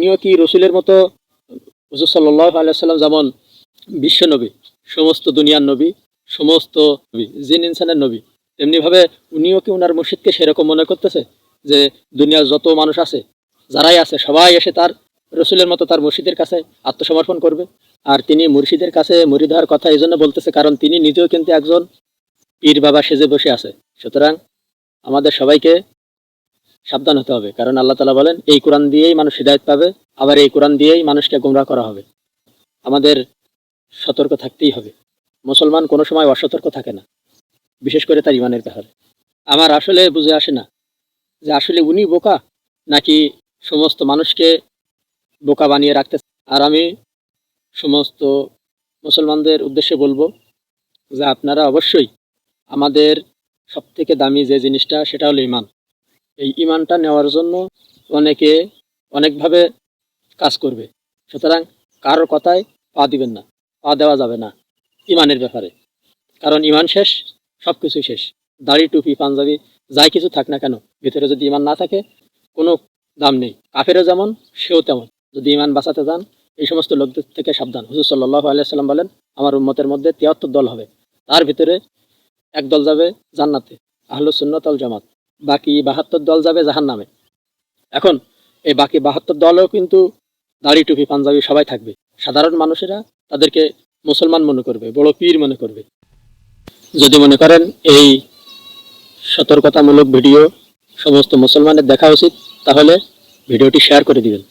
উনিও কি রসুলের মতো, হুজুর সাল্লাল্লাহু আলাইহি ওয়াসাল্লাম যেমন বিশ্ব নবী, সমস্ত দুনিয়ার নবী, সমস্ত নবী, জিন ইনসানের নবী, তেমনিভাবে উনিও কি উনার মুর্শিদকে সেরকম মনে করতেছে যে দুনিয়ার যত মানুষ আছে, যারাই আছে সবাই এসে তার রসুলের মতো তার মুর্শিদের কাছে আত্মসমর্পণ করবে? আর তিনি মুর্শিদের কাছে মুরিদ হওয়ার কথা এই জন্য বলতেছে কারণ তিনি নিজেও কিন্তু একজন পীর বাবা সেজে বসে আছে। সুতরাং আমাদের সবাইকে সাবধান হতে হবে, কারণ আল্লাহ তাআলা বলেন এই কোরআন দিয়েই মানুষ হিদায়াত পাবে, আবার এই কোরআন দিয়েই মানুষকে গোমরাহ করা হবে। আমাদের সতর্ক থাকতেই হবে। মুসলমান কোনো সময় অসতর্ক থাকে না, বিশেষ করে তার ইমানের ব্যাপারে। আমার আসলে বুঝে আসে না যে আসলে উনি বোকা নাকি সমস্ত মানুষকে বোকা বানিয়ে রাখতে। আর আমি সমস্ত মুসলমানদের উদ্দেশ্যে বলবো যে আপনারা অবশ্যই, আমাদের সবথেকে দামি যে জিনিসটা সেটা হলো ঈমান। এই ঈমানটা নেওয়ার জন্য অনেকে অনেকভাবে কাজ করবে, সুতরাং কারোর কথায় পা দিবেন না, পা দেওয়া যাবে না ঈমানের ব্যাপারে। কারণ ঈমান শেষ, সব কিছুই শেষ। দাড়ি টুপি পাঞ্জাবি যাই কিছু থাক না কেন, ভিতরে যদি ঈমান না থাকে কোনো দাম নেই। কাফেরও যেমন সেও তেমন। যদি ঈমান বাঁচাতে যান এই সমস্ত লোকদের থেকে সাবধান। হুজুর সাল্লাল্লাহু আলাইহি ওয়াসাল্লাম বলেন আমার উম্মতের মধ্যে ৭৩ দল হবে, তার ভিতরে এক দল যাবে জান্নাতে, আহলুস সুন্নাত ওয়াল জামাত, বাকি ৭২ দল যাবে জাহান্নামে। এখন এই বাকি ৭২ দলও কিন্তু দাড়ি টুপি পাঞ্জাবি সবাই থাকবে। সাধারণ মানুষেরা তাদেরকে মুসলমান মনে করবে, বড় পীর মনে করবে। যদি মনে করেন এই সতর্কতামূলক ভিডিও সমস্ত মুসলমানের দেখা উচিত, তাহলে ভিডিওটি শেয়ার করে দিবেন।